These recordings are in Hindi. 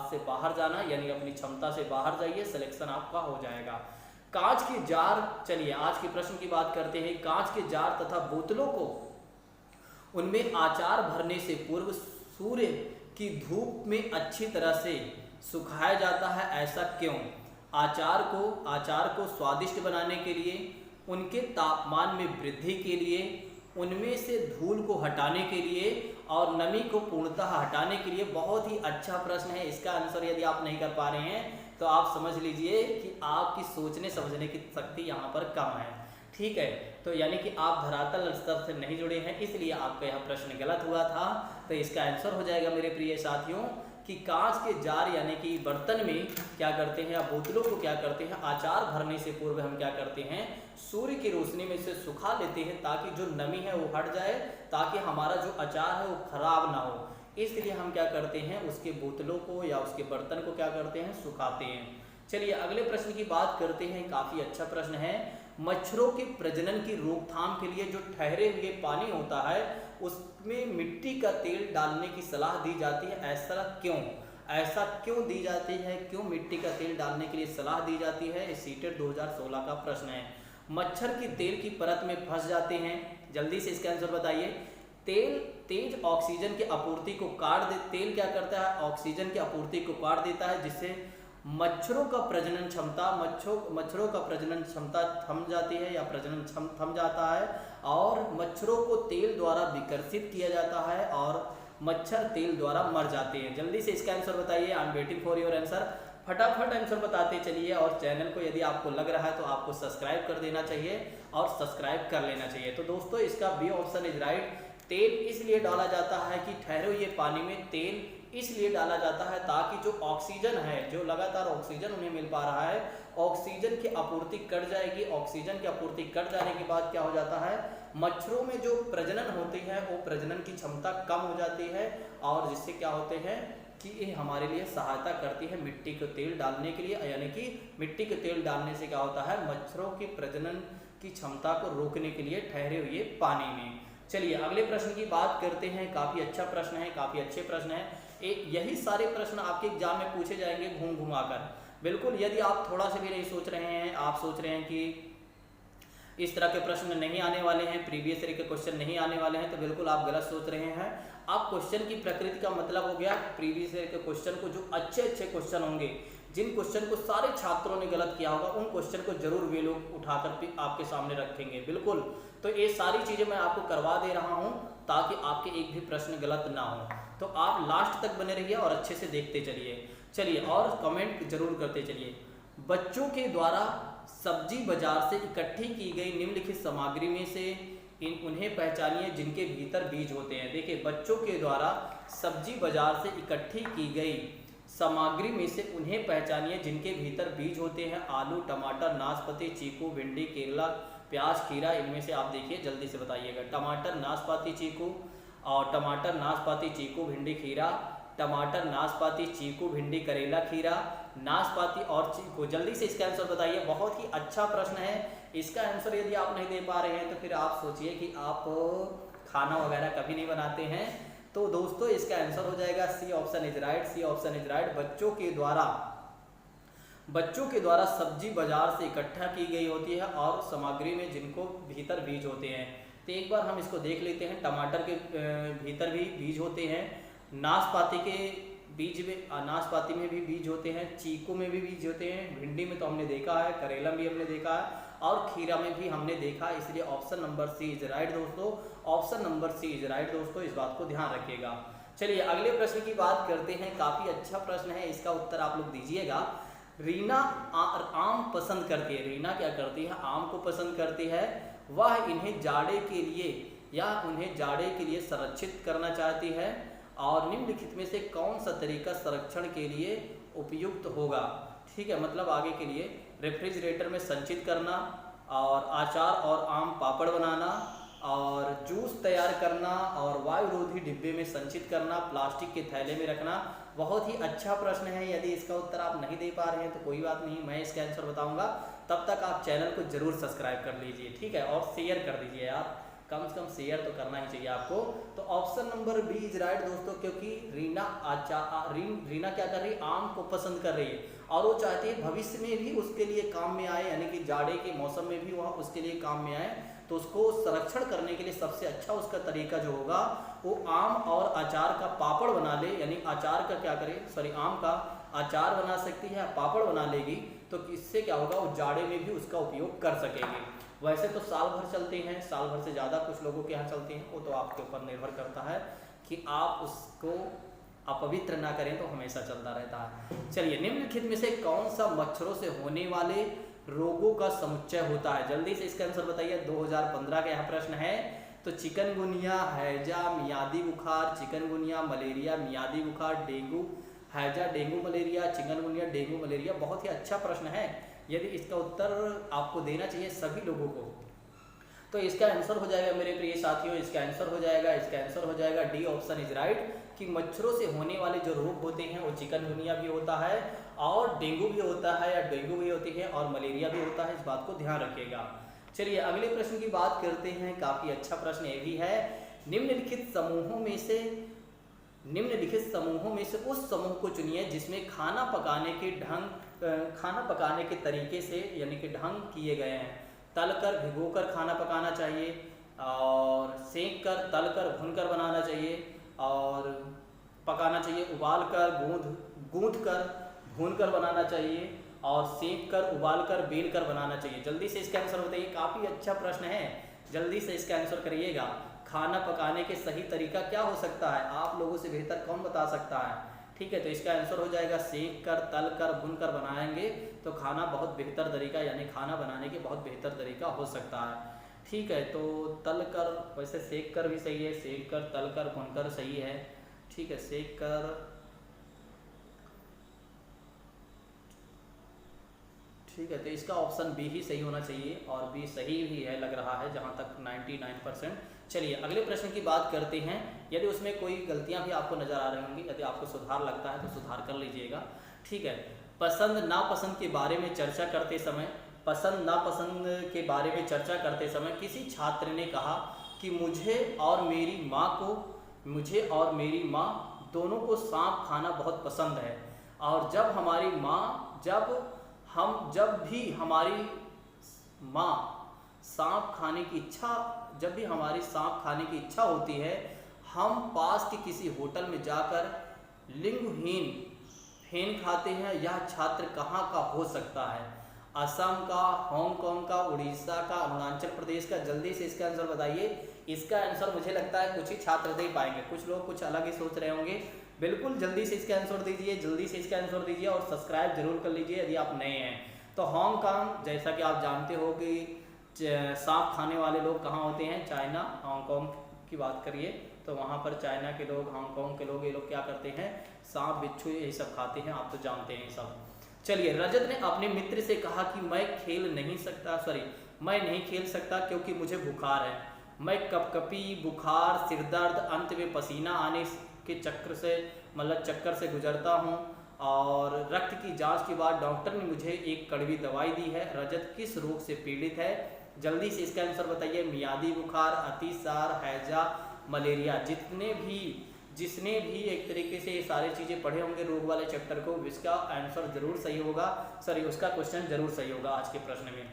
हाथ से बाहर जाना, यानी अपनी क्षमता से बाहर जाइए, सिलेक्शन आपका हो जाएगा। कांच के जार, चलिए आज के प्रश्न की बात करते हैं। कांच के जार तथा बोतलों को उनमें आचार भरने से पूर्व सूर्य की धूप में अच्छी तरह से सुखाया जाता है, ऐसा क्यों? आचार को स्वादिष्ट बनाने के लिए, उनके तापमान में वृद्धि के लिए, उनमें से धूल को हटाने के लिए और नमी को पूर्णतः हटाने के लिए। बहुत ही अच्छा प्रश्न है। इसका आंसर यदि आप नहीं कर पा रहे हैं तो आप समझ लीजिए कि आपकी सोचने समझने की शक्ति यहाँ पर कम है, ठीक है। तो यानी कि आप धरातल स्तर से नहीं जुड़े हैं, इसलिए आपका यह प्रश्न गलत हुआ था। तो इसका आंसर हो जाएगा मेरे प्रिय साथियों कि कांच के जार यानी कि बर्तन में क्या करते हैं या बोतलों को क्या करते हैं, आचार भरने से पूर्व हम क्या करते हैं, सूर्य की रोशनी में से सुखा लेते हैं ताकि जो नमी है वो हट जाए, ताकि हमारा जो अचार है वो खराब ना हो। इसलिए हम क्या करते हैं, उसके बोतलों को या उसके बर्तन को क्या करते हैं, सुखाते हैं। चलिए अगले प्रश्न की बात करते हैं। काफ़ी अच्छा प्रश्न है। मच्छरों के प्रजनन की रोकथाम के लिए जो ठहरे हुए पानी होता है उसमें मिट्टी का तेल डालने की सलाह दी जाती है, ऐसा क्यों? ऐसा क्यों दी जाती है, क्यों मिट्टी का तेल डालने के लिए सलाह दी जाती है? सीटेट 2016 का प्रश्न है। मच्छर की तेल की परत में फंस जाते हैं, जल्दी से इसका आंसर बताइए। तेल तेज ऑक्सीजन की आपूर्ति को काट दे, तेल क्या करता है, ऑक्सीजन की आपूर्ति को काट देता है, जिससे मच्छरों का प्रजनन क्षमता थम जाती है या प्रजनन थम जाता है, और मच्छरों को तेल द्वारा विकर्षित किया जाता है और मच्छर तेल द्वारा मर जाते हैं। जल्दी से इसका आंसर बताइए। I am waiting for your answer. फटाफट आंसर बताते चलिए। और चैनल को यदि आपको लग रहा है तो आपको सब्सक्राइब कर देना चाहिए और सब्सक्राइब कर लेना चाहिए। तो दोस्तों इसका बी ऑप्शन इज राइट। तेल इसलिए डाला जाता है कि ठहरे हुए पानी में तेल इसलिए डाला जाता है ताकि जो ऑक्सीजन है, जो लगातार ऑक्सीजन उन्हें मिल पा रहा है, ऑक्सीजन की आपूर्ति कट जाएगी। ऑक्सीजन की आपूर्ति कट जाने के बाद क्या हो जाता है, मच्छरों में जो प्रजनन होती है वो प्रजनन की क्षमता कम हो जाती है, और जिससे क्या होते हैं कि ये हमारे लिए सहायता करती है मिट्टी को तेल डालने के लिए। यानी कि मिट्टी के तेल डालने से क्या होता है, मच्छरों की प्रजनन की क्षमता को रोकने के लिए ठहरे हुए पानी में। चलिए अगले प्रश्न की बात करते हैं। काफ़ी अच्छा प्रश्न है, काफ़ी अच्छे प्रश्न है। यही सारे प्रश्न आपके एग्जाम में पूछे जाएंगे घूम घुमा कर। बिल्कुल, यदि आप थोड़ा सा भी नहीं सोच रहे हैं, आप सोच रहे हैं कि इस तरह के प्रश्न नहीं आने वाले हैं, प्रीवियस ईयर के क्वेश्चन नहीं आने वाले हैं, तो बिल्कुल आप गलत सोच रहे हैं। आप क्वेश्चन की प्रकृति का मतलब हो गया प्रीवियस ईयर के क्वेश्चन को, जो अच्छे अच्छे क्वेश्चन होंगे, जिन क्वेश्चन को सारे छात्रों ने गलत किया होगा, उन क्वेश्चन को जरूर वे लोग उठाकर आपके सामने रखेंगे। बिल्कुल, तो ये सारी चीज़ें मैं आपको करवा दे रहा हूँ ताकि आपके एक भी प्रश्न गलत ना हो। तो आप लास्ट तक बने रहिए और अच्छे से देखते चलिए। चलिए और कमेंट जरूर करते चलिए। बच्चों के द्वारा सब्जी बाजार से इकट्ठी की गई निम्नलिखित सामग्री में से उन्हें पहचानिए जिनके भीतर बीज होते हैं। देखिए, बच्चों के द्वारा सब्जी बाजार से इकट्ठी की गई सामग्री में से उन्हें पहचानिए जिनके भीतर बीज होते हैं। आलू, टमाटर, नाशपाती, चीकू, भिंडी, केला, प्याज, खीरा, इनमें से आप देखिए जल्दी से बताइएगा। टमाटर, नाशपाती, चीकू, और टमाटर, नाशपाती, चीकू, भिंडी, खीरा, टमाटर, नाशपाती, चीकू, भिंडी, करेला, खीरा, नाशपाती और चीकू। जल्दी से इसका आंसर बताइए। बहुत ही अच्छा प्रश्न है। इसका आंसर यदि आप नहीं दे पा रहे हैं तो फिर आप सोचिए कि आप खाना वगैरह कभी नहीं बनाते हैं। तो दोस्तों इसका आंसर हो जाएगा C option is right. C option is right. बच्चों के द्वारा सब्जी बाजार से इकट्ठा की गई होती है और सामग्री में जिनको भीतर बीज होते हैं। तो एक बार हम इसको देख लेते हैं। टमाटर के भीतर भी बीज होते हैं, नाशपाती के नाशपाती में भी बीज होते हैं, चीकू में भी बीज होते हैं, भिंडी में तो हमने देखा है, करेला में भी हमने देखा है, और खीरा में भी हमने देखा है। इसलिए option number C is right दोस्तों। Option number C is right दोस्तों, इस बात को ध्यान रखिएगा। चलिए अगले प्रश्न की बात करते हैं। काफ़ी अच्छा प्रश्न है, इसका उत्तर आप लोग दीजिएगा। रीना आम पसंद करती है। रीना क्या करती है, आम को पसंद करती है। वह उन्हें जाड़े के लिए संरक्षित करना चाहती है, और निम्नलिखित में से कौन सा तरीका संरक्षण के लिए उपयुक्त होगा। ठीक है, मतलब आगे के लिए रेफ्रिजरेटर में संचित करना, और अचार और आम पापड़ बनाना, और जूस तैयार करना, और वायुरोधी डिब्बे में संचित करना, प्लास्टिक के थैले में रखना। बहुत ही अच्छा प्रश्न है। यदि इसका उत्तर आप नहीं दे पा रहे हैं तो कोई बात नहीं, मैं इसका आंसर बताऊंगा। तब तक आप चैनल को जरूर सब्सक्राइब कर लीजिए, ठीक है, और शेयर कर दीजिए आप। कम से कम शेयर तो करना ही चाहिए आपको। तो option number B is right दोस्तों, क्योंकि रीना क्या कर रही है, आम को पसंद कर रही है और वो चाहती है भविष्य में भी उसके लिए काम में आए, यानी कि जाड़े के मौसम में भी वह उसके लिए काम में आए। तो उसको संरक्षण करने के लिए सबसे अच्छा उसका तरीका जो होगा वो आम और अचार का पापड़ बना ले, यानी अचार का क्या करे, सॉरी आम का अचार बना सकती है, पापड़ बना लेगी, तो इससे क्या होगा वो जाड़े में भी उसका उपयोग कर सकेंगे। वैसे तो साल भर चलते हैं, साल भर से ज़्यादा कुछ लोगों के यहाँ चलते हैं, वो तो आपके ऊपर निर्भर करता है कि आप उसको अपवित्र ना करें तो हमेशा चलता रहता है। चलिए, निम्नलिखित में से कौन सा मच्छरों से होने वाले रोगों का समुच्चय होता है, जल्दी से इसका आंसर बताइए। 2015 का यह प्रश्न है। तो चिकनगुनिया, हैजा, मियादी बुखार, चिकनगुनिया, मलेरिया, मियादी बुखार, डेंगू, हैजा, dengue malaria, chikungunya, dengue malaria. बहुत ही अच्छा प्रश्न है, यदि इसका उत्तर आपको देना चाहिए सभी लोगों को, तो इसका आंसर हो जाएगा मेरे प्रिय साथियों, इसका आंसर हो जाएगा डी ऑप्शन इज राइट, कि मच्छरों से होने वाले जो रोग होते हैं वो चिकनगुनिया भी होता है और डेंगू भी होता है, या डेंगू भी होती है और मलेरिया भी होता है, इस बात को ध्यान रखिएगा। चलिए अगले प्रश्न की बात करते हैं, काफी अच्छा प्रश्न ये भी है। निम्नलिखित समूहों में से उस समूह को चुनिए जिसमें खाना पकाने के तरीके से यानी कि ढंग किए गए हैं। तलकर, भिगोकर खाना पकाना चाहिए, और सेंक कर, तलकर, भूनकर बनाना चाहिए और पकाना चाहिए, उबालकर, गूंथकर, भूनकर बनाना चाहिए, और सेंक कर, उबालकर, बेलकर बनाना चाहिए। जल्दी से इसका आंसर बताइए, काफ़ी अच्छा प्रश्न है, जल्दी से इसका आंसर करिएगा। खाना पकाने के सही तरीका क्या हो सकता है, आप लोगों से बेहतर कौन बता सकता है। ठीक है, तो इसका आंसर हो जाएगा सेंक कर, तल कर, भूनकर बनाएंगे तो खाना बहुत बेहतर तरीका, यानी खाना बनाने के बहुत बेहतर तरीका हो सकता है। ठीक है, तो तल कर, वैसे सेक कर भी सही है, सेक कर, तल कर, भूनकर सही है। ठीक है, सेक कर, ठीक है, तो इसका ऑप्शन बी ही सही होना चाहिए और बी सही भी है लग रहा है जहाँ तक 99%। चलिए अगले प्रश्न की बात करते हैं। यदि उसमें कोई गलतियाँ भी आपको नज़र आ रही होंगी, यदि आपको सुधार लगता है तो सुधार कर लीजिएगा। ठीक है, पसंद नापसंद के बारे में चर्चा करते समय, पसंद नापसंद के बारे में चर्चा करते समय किसी छात्र ने कहा कि मुझे और मेरी माँ दोनों को सांप खाना बहुत पसंद है, और जब भी हमारी सांप खाने की इच्छा होती है, हम पास के किसी होटल में जाकर लिंगहीन फेन खाते हैं। यह छात्र कहाँ का हो सकता है, असम का, हांगकांग का, उड़ीसा का, अरुणाचल प्रदेश का। जल्दी से इसका आंसर बताइए। इसका आंसर मुझे लगता है कुछ ही छात्र दे पाएंगे, कुछ लोग कुछ अलग ही सोच रहे होंगे। बिल्कुल जल्दी से इसका आंसर दीजिए, और सब्सक्राइब जरूर कर लीजिए यदि आप नए हैं। तो हांगकांग, जैसा कि आप जानते हो कि सांप खाने वाले लोग कहाँ होते हैं, चाइना, हांगकांग की बात करिए तो वहाँ पर चाइना के लोग, हांगकांग के लोग, ये लोग क्या करते हैं, सांप, बिच्छू यही सब खाते हैं, आप तो जानते हैं सब। चलिए, रजत ने अपने मित्र से कहा कि मैं नहीं खेल सकता क्योंकि मुझे बुखार है। मैं कपकपी, बुखार, सिरदर्द, अंत में पसीना आने के चक्कर से गुजरता हूँ, और रक्त की जांच के बाद डॉक्टर ने मुझे एक कड़वी दवाई दी है। रजत किस रोग से पीड़ित है, जल्दी से इसका आंसर बताइए। मियादी बुखार, अतिसार, हैजा, मलेरिया। जिसने भी एक तरीके से ये सारी चीज़ें पढ़े होंगे रोग वाले चैप्टर को, इसका आंसर जरूर सही होगा, उसका क्वेश्चन जरूर सही होगा आज के प्रश्न में।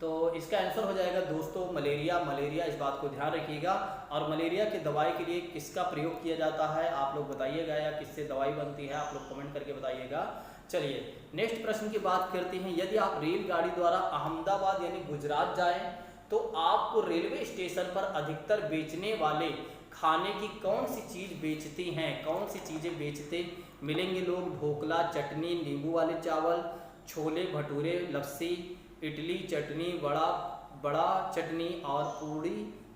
तो इसका आंसर हो जाएगा दोस्तों मलेरिया, इस बात को ध्यान रखिएगा। और मलेरिया की दवाई के लिए किसका प्रयोग किया जाता है आप लोग बताइएगा, या किससे दवाई बनती है आप लोग कमेंट करके बताइएगा। चलिए नेक्स्ट प्रश्न की बात करते हैं। यदि आप रेलगाड़ी द्वारा अहमदाबाद यानी गुजरात जाएं तो आपको रेलवे स्टेशन पर अधिकतर बेचने वाले खाने की कौन सी चीज़ें बेचते मिलेंगे लोग। ढोकला, चटनी, नींबू वाले चावल, छोले भटूरे, लस्सी, इडली, चटनी, बड़ा चटनी और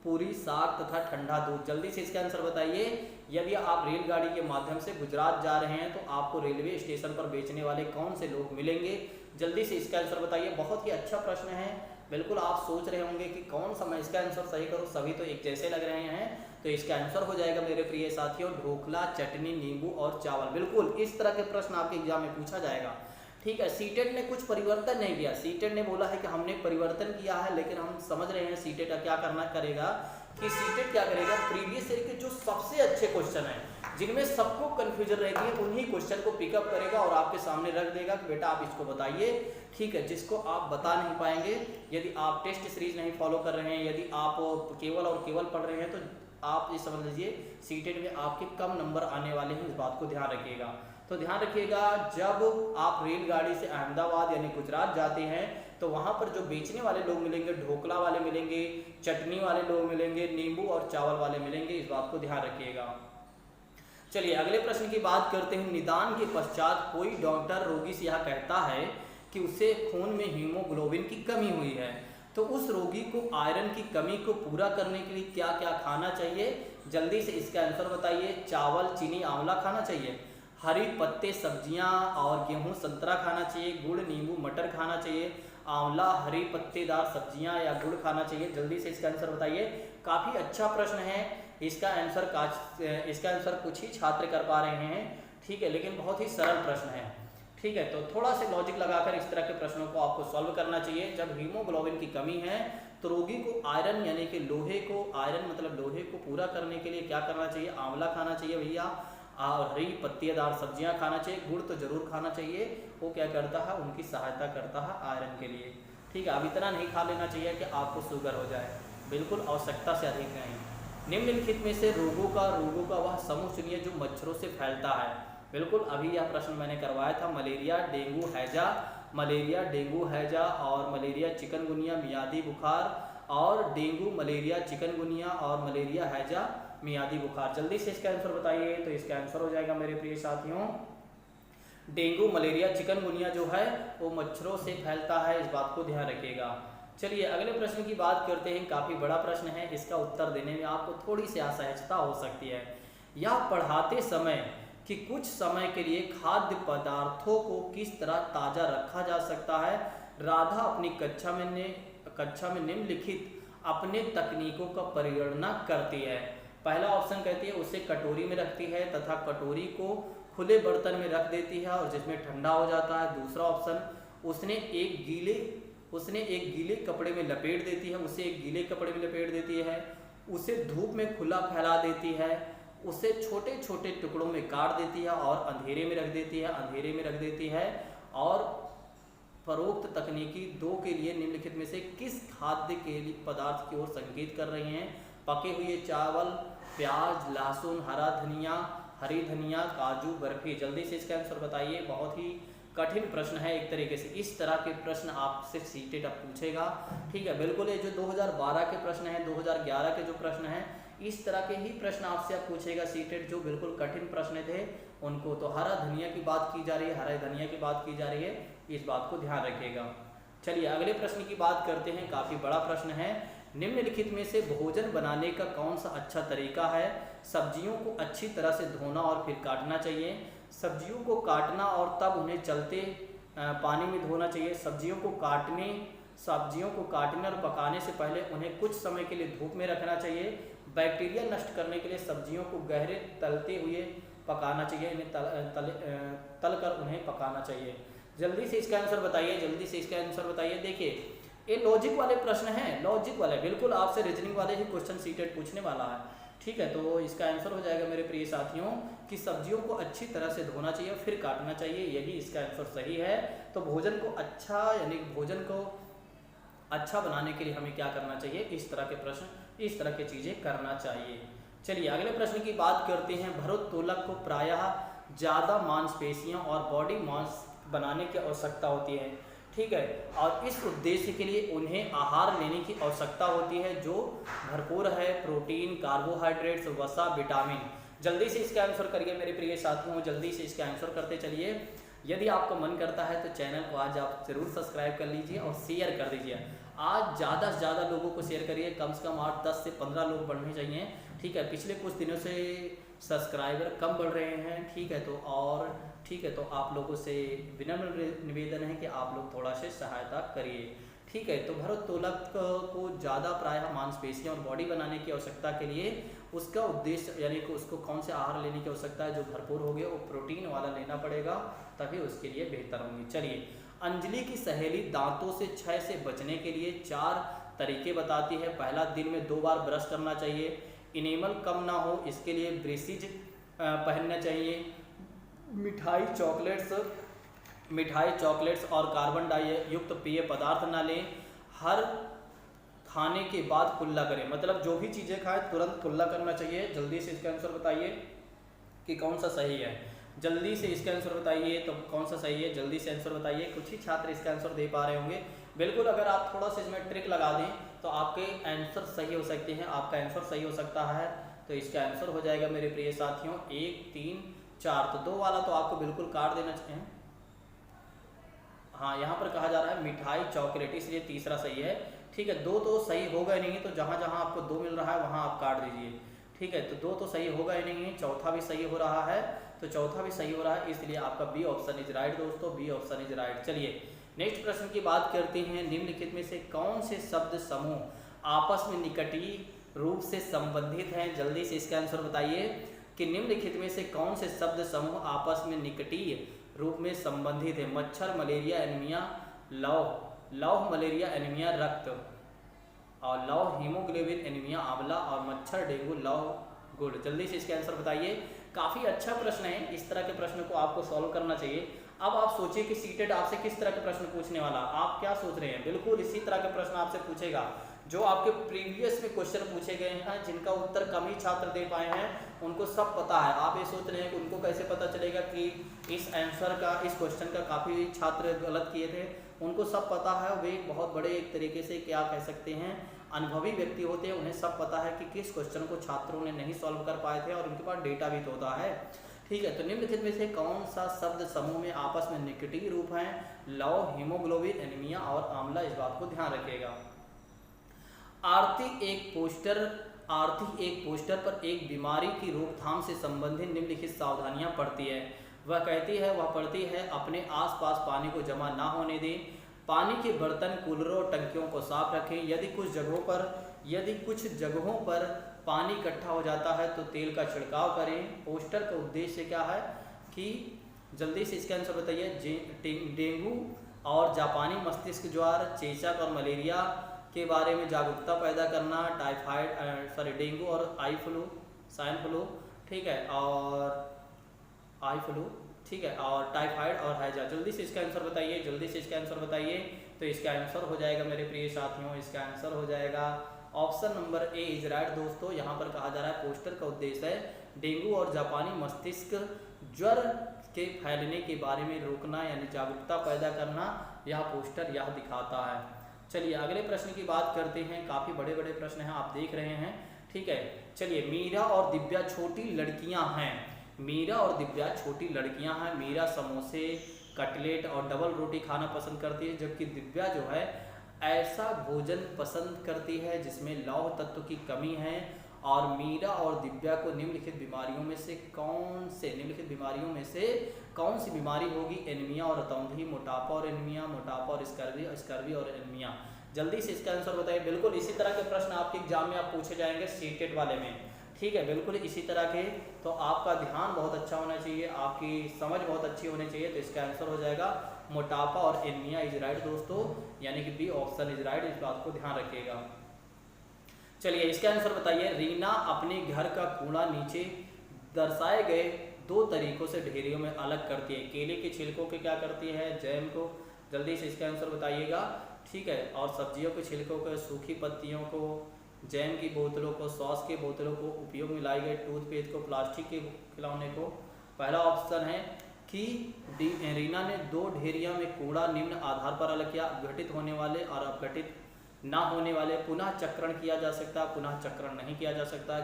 पूरी, साग तथा ठंडा दूध। जल्दी से इसका आंसर बताइए। यदि आप रेलगाड़ी के माध्यम से गुजरात जा रहे हैं तो आपको रेलवे स्टेशन पर बेचने वाले कौन से लोग मिलेंगे, जल्दी से इसका आंसर बताइए। बहुत ही अच्छा प्रश्न है, बिल्कुल आप सोच रहे होंगे कि कौन सा मैं इसका आंसर सही करूं, सभी तो एक जैसे लग रहे हैं। तो इसका आंसर हो जाएगा मेरे प्रिय साथियों ढोकला, चटनी, नींबू और चावल। बिल्कुल इस तरह के प्रश्न आपके एग्जाम में पूछा जाएगा। ठीक है, सीटेट ने कुछ परिवर्तन नहीं किया। सीटेट ने बोला है कि हमने परिवर्तन किया है, लेकिन हम समझ रहे हैं सीटेट का क्या करना करेगा कि सीटेट क्या करेगा, प्रीवियस ईयर के जो सबसे अच्छे क्वेश्चन हैं जिनमें सबको कंफ्यूजन रहती है उन्हीं क्वेश्चन को पिकअप करेगा और आपके सामने रख देगा कि बेटा आप इसको बताइए। ठीक है, जिसको आप बता नहीं पाएंगे, यदि आप टेस्ट सीरीज नहीं फॉलो कर रहे हैं, यदि आप केवल और केवल पढ़ रहे हैं, तो आप ये समझ लीजिए सीटेट में आपके कम नंबर आने वाले हैं। इस बात को ध्यान रखिएगा। तो ध्यान रखिएगा, जब आप रेलगाड़ी से अहमदाबाद यानी गुजरात जाते हैं तो वहाँ पर जो बेचने वाले लोग मिलेंगे, ढोकला वाले मिलेंगे, चटनी वाले लोग मिलेंगे, नींबू और चावल वाले मिलेंगे। इस बात को ध्यान रखिएगा। चलिए अगले प्रश्न की बात करते हैं। निदान के पश्चात कोई डॉक्टर रोगी से यह कहता है कि उसे खून में हीमोग्लोबिन की कमी हुई है, तो उस रोगी को आयरन की कमी को पूरा करने के लिए क्या क्या खाना चाहिए? जल्दी से इसका आंसर बताइए। चावल, चीनी, आंवला खाना चाहिए, हरी पत्ते सब्जियां और गेहूं संतरा खाना चाहिए, गुड़ नींबू मटर खाना चाहिए, आंवला हरी पत्तेदार सब्जियां या गुड़ खाना चाहिए। जल्दी से इसका आंसर बताइए। काफ़ी अच्छा प्रश्न है। इसका आंसर कुछ ही छात्र कर पा रहे हैं, ठीक है, लेकिन बहुत ही सरल प्रश्न है। ठीक है, तो थोड़ा सा लॉजिक लगाकर इस तरह के प्रश्नों को आपको सॉल्व करना चाहिए। जब हीमोग्लोबिन की कमी है तो रोगी को आयरन यानी कि लोहे को, आयरन मतलब लोहे को पूरा करने के लिए क्या करना चाहिए? आंवला खाना चाहिए भैया, और हरी पत्तेदार सब्जियां खाना चाहिए, गुड़ तो जरूर खाना चाहिए। वो क्या करता है, उनकी सहायता करता है आयरन के लिए। ठीक है, अब इतना नहीं खा लेना चाहिए कि आपको शुगर हो जाए, बिल्कुल आवश्यकता से अधिक नहीं। निम्नलिखित में से रोगों का वह समूह चुनिए जो मच्छरों से फैलता है। बिल्कुल, अभी यह प्रश्न मैंने करवाया था। मलेरिया, डेंगू, हैजा और मलेरिया चिकनगुनिया मियादी बुखार, और डेंगू, मलेरिया चिकनगुनिया और मलेरिया हैजा मियादी बुखार। जल्दी से इसका आंसर बताइए। तो इसका आंसर हो जाएगा मेरे प्रिय साथियों, डेंगू, मलेरिया चिकनगुनिया जो है वो मच्छरों से फैलता है। इस बात को ध्यान रखिएगा। चलिए अगले प्रश्न की बात करते हैं। काफ़ी बड़ा प्रश्न है, इसका उत्तर देने में आपको थोड़ी सी असहजता हो सकती है। यह पढ़ाते समय कि कुछ समय के लिए खाद्य पदार्थों को किस तरह ताज़ा रखा जा सकता है, राधा अपनी कक्षा में निम्नलिखित अपने तकनीकों का परिगणना करती है। पहला ऑप्शन कहती है उसे कटोरी में रखती है तथा कटोरी को खुले बर्तन में रख देती है और जिसमें ठंडा हो जाता है। दूसरा ऑप्शन, उसने एक गीले कपड़े में लपेट देती है, उसे धूप में खुला फैला देती है, उसे छोटे छोटे टुकड़ों में काट देती है और अंधेरे में रख देती है। और परोक्त तकनीकी दो के लिए निम्नलिखित में से किस खाद्य के पदार्थ की ओर संकेत कर रहे हैं? पके हुए चावल, प्याज, लहसुन, हरी धनिया, काजू, बर्फी। जल्दी से इसका आंसर बताइए। बहुत ही कठिन प्रश्न है एक तरीके से। इस तरह के प्रश्न आपसे सीटेट अब पूछेगा। ठीक है, बिल्कुल ये जो 2012 के प्रश्न हैं, 2011 के जो प्रश्न हैं, इस तरह के ही प्रश्न आपसे अब पूछेगा सीटेट, जो बिल्कुल कठिन प्रश्न थे उनको। तो हरा धनिया की बात की जा रही है, इस बात को ध्यान रखिएगा। चलिए अगले प्रश्न की बात करते हैं। काफ़ी बड़ा प्रश्न है। निम्नलिखित में से भोजन बनाने का कौन सा अच्छा तरीका है? सब्जियों को अच्छी तरह से धोना और फिर काटना चाहिए, सब्जियों को काटना और तब उन्हें चलते पानी में धोना चाहिए, सब्जियों को काटने और पकाने से पहले उन्हें कुछ समय के लिए धूप में रखना चाहिए, बैक्टीरिया नष्ट करने के लिए सब्जियों को गहरे तलते हुए पकाना चाहिए, इन्हें तल कर उन्हें पकाना चाहिए। जल्दी से इसका आंसर बताइए। देखिए ये लॉजिक वाले प्रश्न हैं, बिल्कुल आपसे रीजनिंग वाले ही क्वेश्चन सीटेट पूछने वाला है। ठीक है, तो इसका आंसर हो जाएगा मेरे प्रिय साथियों कि सब्जियों को अच्छी तरह से धोना चाहिए फिर काटना चाहिए, यही इसका आंसर सही है। तो भोजन को अच्छा बनाने के लिए हमें क्या करना चाहिए? इस तरह के चीज़ें करना चाहिए। चलिए अगले प्रश्न की बात करते हैं। भारोत्तोलक को प्रायः ज़्यादा मांसपेशियों और बॉडी मास बनाने की आवश्यकता होती है। ठीक है, और इस उद्देश्य के लिए उन्हें आहार लेने की आवश्यकता होती है जो भरपूर है प्रोटीन, कार्बोहाइड्रेट्स, वसा, विटामिन। जल्दी से इसका आंसर करिए मेरे प्रिय साथियों, जल्दी से इसका आंसर करते चलिए। यदि आपका मन करता है तो चैनल को आज आप जरूर सब्सक्राइब कर लीजिए और शेयर कर दीजिए। आज ज़्यादा से ज़्यादा लोगों को शेयर करिए, कम से कम 8-10 से 15 लोग बढ़ने चाहिए। ठीक है, पिछले कुछ दिनों से सब्सक्राइबर कम बढ़ रहे हैं। ठीक है, तो आप लोगों से विनम्र निवेदन है कि आप लोग थोड़ा से सहायता करिए। ठीक है, तो भारोत्तोलक को ज़्यादा प्रायः मांसपेशियाँ और बॉडी बनाने की आवश्यकता के लिए उसका उद्देश्य यानी कि उसको कौन से आहार लेने की आवश्यकता है जो भरपूर हो गए, वो प्रोटीन वाला लेना पड़ेगा, तभी उसके लिए बेहतर होंगी। चलिए, अंजलि की सहेली दांतों से क्षय से बचने के लिए 4 तरीके बताती है। पहला, दिन में 2 बार ब्रश करना चाहिए। इनेमल कम ना हो इसके लिए ब्रेसिज पहनना चाहिए। मिठाई चॉकलेट्स और कार्बन डाई युक्त पेय पदार्थ ना लें। हर खाने के बाद कुल्ला करें, मतलब जो भी चीज़ें खाएं तुरंत कुल्ला करना चाहिए। जल्दी से इसका आंसर बताइए कि कौन सा सही है। जल्दी से इसका आंसर बताइए तो कौन सा सही है, जल्दी से आंसर बताइए। कुछ ही छात्र इसका आंसर दे पा रहे होंगे। बिल्कुल, अगर आप थोड़ा सा इसमें ट्रिक लगा दें तो आपके आंसर सही हो सकते हैं, आपका आंसर सही हो सकता है। तो इसका आंसर हो जाएगा मेरे प्रिय साथियों 1, 3, 4। तो 2 वाला तो आपको बिल्कुल काट देना चाहिए। हाँ, यहाँ पर कहा जा रहा है मिठाई चॉकलेट, इसलिए तीसरा सही है। ठीक है, 2 तो सही होगा ही नहीं, तो जहाँ जहाँ आपको 2 मिल रहा है वहाँ आप काट दीजिए। ठीक है, तो 2 तो सही होगा ही नहीं, चौथा भी सही हो रहा है, तो चौथा भी सही हो रहा है, इसलिए आपका बी ऑप्शन इज राइट दोस्तों, बी ऑप्शन इज राइट। चलिए नेक्स्ट प्रश्न की बात करते हैं। निम्नलिखित में से कौन से शब्द समूह आपस में निकटी रूप से संबंधित हैं? जल्दी से इसका आंसर बताइए कि निम्नलिखित में से कौन से शब्द समूह आपस में निकटी रूप में संबंधित है? मच्छर, मलेरिया, एनीमिया, लौह मलेरिया, एनीमिया रक्त, और लौह हीमोग्लोबिन, एनीमिया आंवला, और मच्छर डेंगू लौह गुड़। जल्दी से इसके आंसर बताइए। काफ़ी अच्छा प्रश्न है, इस तरह के प्रश्न को आपको सॉल्व करना चाहिए। अब आप सोचिए कि सीटेट आपसे किस तरह के प्रश्न पूछने वाला, आप क्या सोच रहे हैं? बिल्कुल इसी तरह के प्रश्न आपसे पूछेगा जो आपके प्रीवियस में क्वेश्चन पूछे गए हैं, जिनका उत्तर कम ही छात्र दे पाए हैं, उनको सब पता है। आप ये सोच रहे हैं कि उनको कैसे पता चलेगा कि इस आंसर का, इस क्वेश्चन का काफ़ी छात्र गलत किए थे, उनको सब पता है। वे बहुत बड़े एक तरीके से क्या कह सकते हैं, अनुभवी व्यक्ति होते हैं, उन्हें सब पता है कि किस क्वेश्चन को छात्रों ने नहीं सॉल्व कर पाए थे, और उनके पास डेटा भी तो होता है। ठीक है, तो निम्नलिखित में से कौन सा शब्द समूह में आपस में निकटी रूप है? लौह, हीमोग्लोबिन, एनीमिया और आंवला, इस बात को ध्यान रखिएगा। आरती एक पोस्टर पर एक बीमारी की रोकथाम से संबंधित निम्नलिखित सावधानियां पढ़ती है। वह पढ़ती है अपने आसपास पानी को जमा ना होने दें, पानी के बर्तन, कूलरों और टंकियों को साफ रखें, यदि कुछ जगहों पर पानी इकट्ठा हो जाता है तो तेल का छिड़काव करें। पोस्टर का उद्देश्य क्या है कि जल्दी से इसका आंसर बताइए। डेंगू और जापानी मस्तिष्क ज्वर, चेचक और मलेरिया के बारे में जागरूकता पैदा करना, डेंगू और स्वाइन फ्लू, ठीक है, और आई फ्लू, ठीक है, और टाइफाइड और हैजा। जल्दी से इसका आंसर बताइए, जल्दी से इसका आंसर बताइए। तो इसका आंसर हो जाएगा मेरे प्रिय साथियों, इसका आंसर हो जाएगा option number A is right दोस्तों। यहाँ पर कहा जा रहा है पोस्टर का उद्देश्य है डेंगू और जापानी मस्तिष्क ज्वर के फैलने के बारे में रोकना, यानी जागरूकता पैदा करना, यह पोस्टर यह दिखाता है। चलिए अगले प्रश्न की बात करते हैं। काफ़ी बड़े बड़े प्रश्न हैं, आप देख रहे हैं। ठीक है, चलिए मीरा और दिव्या छोटी लड़कियां हैं। मीरा और दिव्या छोटी लड़कियां हैं। मीरा समोसे, कटलेट और डबल रोटी खाना पसंद करती है, जबकि दिव्या जो है ऐसा भोजन पसंद करती है जिसमें लौह तत्व की कमी है। और मीरा और दिव्या को निम्नलिखित बीमारियों में से कौन सी बीमारी होगी? एनीमिया और रतौंधी, मोटापा और एनीमिया, मोटापा और स्कर्वी और एनीमिया। जल्दी से इसका आंसर बताइए। बिल्कुल इसी तरह के प्रश्न आपके एग्जाम में आप पूछे जाएंगे सीटेट वाले में। ठीक है, बिल्कुल इसी तरह के। तो आपका ध्यान बहुत अच्छा होना चाहिए, आपकी समझ बहुत अच्छी होनी चाहिए। तो इसका आंसर हो जाएगा मोटापा और एनीमिया इज राइट दोस्तों, यानी कि बी ऑप्शन इज राइट। इस बात को ध्यान रखिएगा। चलिए इसका आंसर बताइए। रीना अपने घर का कूड़ा नीचे दर्शाए गए 2 तरीकों से ढेरियों में अलग करती है। केले के छिलकों के क्या करती है? जैम को। जल्दी से इसका आंसर बताइएगा। ठीक है, और सब्जियों के छिलकों को, सूखी पत्तियों को, जैम की बोतलों को, सॉस के बोतलों को, उपयोग में लाए गए टूथपेस्ट को, प्लास्टिक के खिलौने को। पहला ऑप्शन है कि रीना ने 2 ढेरियों में कूड़ा निम्न आधार पर अलग किया: अपघटित होने वाले और अपघटित ना होने वाले। पुनः चक्रण किया जा सकता है, पुनः चक्रण नहीं किया जा सकता।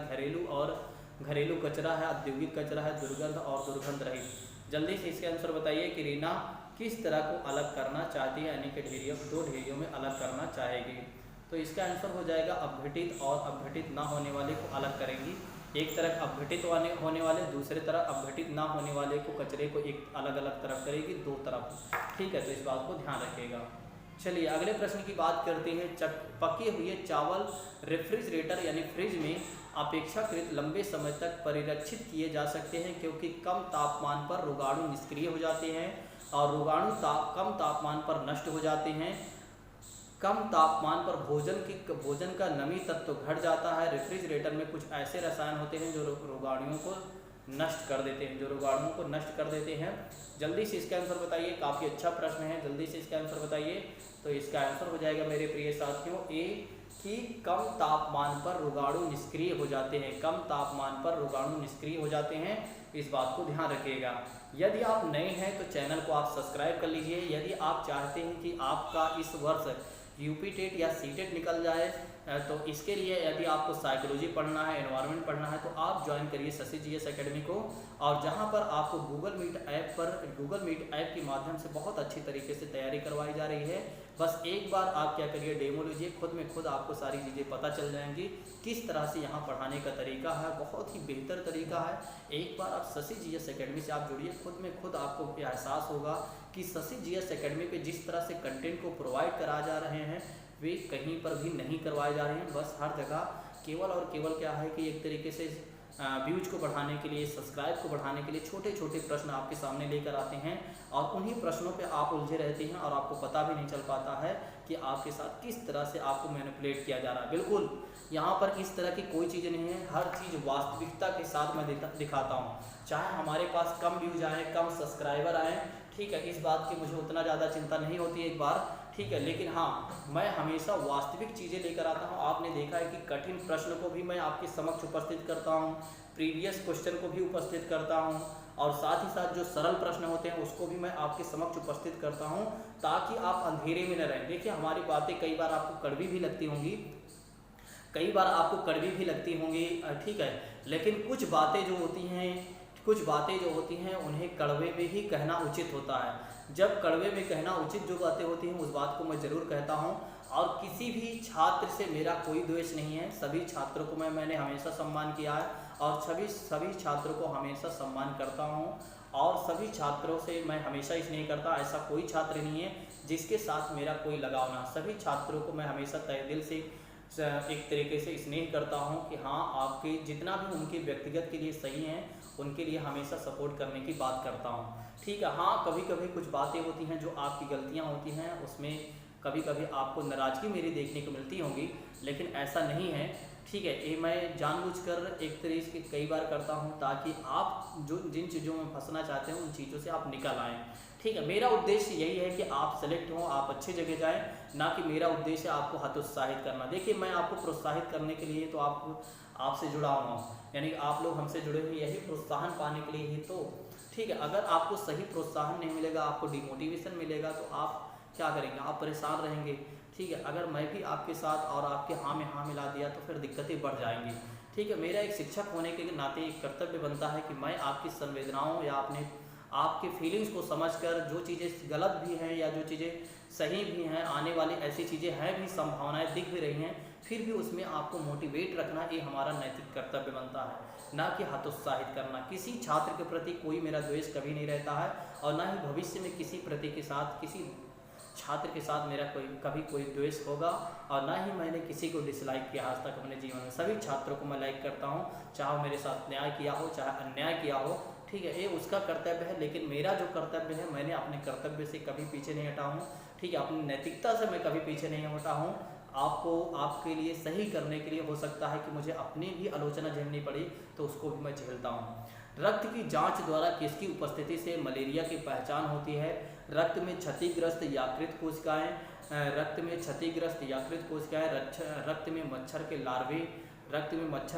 घरेलू कचरा है, औद्योगिक कचरा है, दुर्गंध और दुर्गंध रहित। जल्दी से इसके आंसर बताइए कि रीना किस तरह को अलग करना चाहती है, यानी कि 2 ढेरियों में अलग करना चाहेगी। तो इसका आंसर हो जाएगा अपघटित और अपघटित ना होने वाले को अलग करेंगी। एक तरफ अपघटित होने वाले, दूसरे तरफ अपघटित ना होने वाले को, कचरे को एक अलग अलग तरफ करेगी, 2 तरफ। ठीक है, तो इस बात को ध्यान रखिएगा। चलिए अगले प्रश्न की बात करते हैं। पके हुए चावल रेफ्रिजरेटर यानी फ्रिज में अपेक्षाकृत लंबे समय तक परिरक्षित किए जा सकते हैं, क्योंकि कम तापमान पर रोगाणु निष्क्रिय हो जाते हैं और रोगाणु कम तापमान पर नष्ट हो जाते हैं। कम तापमान पर भोजन का नमी तत्व घट जाता है। रेफ्रिजरेटर में कुछ ऐसे रसायन होते हैं जो रोगाणुओं को नष्ट कर देते हैं, जल्दी से इसका आंसर बताइए। काफ़ी अच्छा प्रश्न है, जल्दी से इसका आंसर बताइए। तो इसका आंसर हो जाएगा मेरे प्रिय साथियों ए, कि कम तापमान पर रोगाणु निष्क्रिय हो जाते हैं। कम तापमान पर रोगाणु निष्क्रिय हो जाते हैं, इस बात को ध्यान रखिएगा। यदि आप नए हैं तो चैनल को आप सब्सक्राइब कर लीजिए। यदि आप चाहते हैं कि आपका इस वर्ष यूपी टेट या सीटेट निकल जाए, तो इसके लिए यदि आपको साइकोलॉजी पढ़ना है, एनवायरनमेंट पढ़ना है, तो आप ज्वाइन करिए शशि जीएस एकेडमी को। और जहां पर आपको गूगल मीट ऐप के माध्यम से बहुत अच्छी तरीके से तैयारी करवाई जा रही है। बस एक बार आप क्या करिए, डेमो लीजिए, खुद में खुद आपको सारी चीज़ें पता चल जाएंगी किस तरह से यहाँ पढ़ाने का तरीका है। बहुत ही बेहतर तरीका है। एक बार आप शशि जीएस एकेडमी से आप जुड़िए, खुद में खुद आपको एहसास होगा कि शशि जीएस एकेडमी पे जिस तरह से कंटेंट को प्रोवाइड करा जा रहे हैं वे कहीं पर भी नहीं करवाए जा रहे हैं। बस हर जगह केवल और केवल क्या है कि एक तरीके से व्यूज को बढ़ाने के लिए, सब्सक्राइब को बढ़ाने के लिए छोटे छोटे प्रश्न आपके सामने लेकर आते हैं और उन्हीं प्रश्नों पे आप उलझे रहते हैं और आपको पता भी नहीं चल पाता है कि आपके साथ किस तरह से आपको मैनिपुलेट किया जा रहा है। बिल्कुल यहाँ पर इस तरह की कोई चीज़ नहीं है, हर चीज़ वास्तविकता के साथ मैं दिखाता हूँ। चाहे हमारे पास कम व्यूज आए, कम सब्सक्राइबर आए, ठीक है, इस बात की मुझे उतना ज़्यादा चिंता नहीं होती एक बार, ठीक है, लेकिन हाँ मैं हमेशा वास्तविक चीज़ें लेकर आता हूँ। आपने देखा है कि कठिन प्रश्न को भी मैं आपके समक्ष उपस्थित करता हूँ, प्रीवियस क्वेश्चन को भी उपस्थित करता हूँ और साथ ही साथ जो सरल प्रश्न होते हैं उसको भी मैं आपके समक्ष उपस्थित करता हूँ, ताकि आप अंधेरे में न रहें। देखिए हमारी बातें कई बार आपको कड़वी भी लगती होंगी, ठीक है, लेकिन कुछ बातें जो होती हैं उन्हें कड़वे में ही कहना उचित होता है। जब कड़वे में कहना उचित जो बातें होती हैं उस बात को मैं ज़रूर कहता हूं। और किसी भी छात्र से मेरा कोई द्वेष नहीं है, सभी छात्रों को मैंने हमेशा सम्मान किया है और सभी छात्रों को हमेशा सम्मान करता हूं और सभी छात्रों से मैं हमेशा स्नेह करता। ऐसा कोई छात्र नहीं है जिसके साथ मेरा कोई लगाव ना। सभी छात्रों को मैं हमेशा तहे दिल से एक तरीके से स्नेह करता हूं कि हाँ आपके जितना भी उनके व्यक्तिगत के लिए सही हैं उनके लिए हमेशा सपोर्ट करने की बात करता हूं, ठीक है। हाँ कभी कभी कुछ बातें होती हैं जो आपकी गलतियां होती हैं, उसमें कभी कभी आपको नाराज़गी मेरी देखने को मिलती होंगी, लेकिन ऐसा नहीं है, ठीक है। ये मैं जानबूझकर एक तरीके से कई बार करता हूं ताकि आप जिन चीज़ों में फंसना चाहते हैं उन चीज़ों से आप निकल आएँ, ठीक है। मेरा उद्देश्य यही है कि आप सेलेक्ट हों, आप अच्छी जगह जाएं, ना कि मेरा उद्देश्य आपको हतोत्साहित करना। देखिए मैं आपको प्रोत्साहित करने के लिए तो आपसे जुड़ा हुआ हूँ, यानी आप लोग हमसे जुड़े हुए यही प्रोत्साहन पाने के लिए ही तो, ठीक है। अगर आपको सही प्रोत्साहन नहीं मिलेगा, आपको डिमोटिवेशन मिलेगा तो आप क्या करेंगे, आप परेशान रहेंगे, ठीक है। अगर मैं भी आपके साथ और आपके हाँ में हाँ मिला दिया तो फिर दिक्कतें बढ़ जाएंगी, ठीक है। मेरा एक शिक्षक होने के नाते एक कर्तव्य बनता है कि मैं आपकी संवेदनाओं या आपके फीलिंग्स को समझकर जो चीज़ें गलत भी हैं या जो चीज़ें सही भी हैं, आने वाली ऐसी चीज़ें हैं भी, संभावनाएं दिख भी रही हैं, फिर भी उसमें आपको मोटिवेट रखना ये हमारा नैतिक कर्तव्य बनता है, ना कि हतोत्साहित करना। किसी छात्र के प्रति कोई मेरा द्वेष कभी नहीं रहता है और ना ही भविष्य में किसी छात्र के साथ मेरा कभी कोई द्वेष होगा और ना ही मैंने किसी को डिसलाइक किया आज तक अपने जीवन में। सभी छात्रों को मैं लाइक करता हूँ, चाहे मेरे साथ न्याय किया हो चाहे अन्याय किया हो, ठीक है। ये उसका कर्तव्य है, लेकिन मेरा जो कर्तव्य है मैंने अपने कर्तव्य से कभी पीछे नहीं हटा हूँ, ठीक है। अपनी नैतिकता से मैं कभी पीछे नहीं हटा हूँ। आपके लिए सही करने के लिए हो सकता है कि मुझे अपनी भी आलोचना झेलनी पड़ी, तो उसको भी मैं झेलता हूँ। रक्त की जांच द्वारा किसकी उपस्थिति से मलेरिया की पहचान होती है? रक्त में क्षतिग्रस्त यकृत कोशिकाएं, रक्त में मच्छर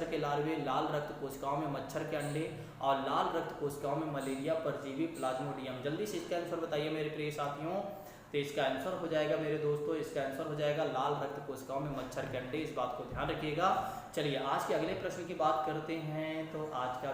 के लार्वे, लाल रक्त कोशिकाओं में मच्छर के अंडे और लाल रक्त कोशिकाओं में मलेरिया परजीवी प्लाज्मोडियम। जल्दी से इसका आंसर बताइए मेरे प्रिय साथियों। तो इसका आंसर हो जाएगा मेरे दोस्तों, इसका आंसर हो जाएगा लाल रक्त कोशिकाओं में मच्छर के अंडे। इस बात को ध्यान रखिएगा। चलिए आज के अगले प्रश्न की बात करते हैं। तो आज का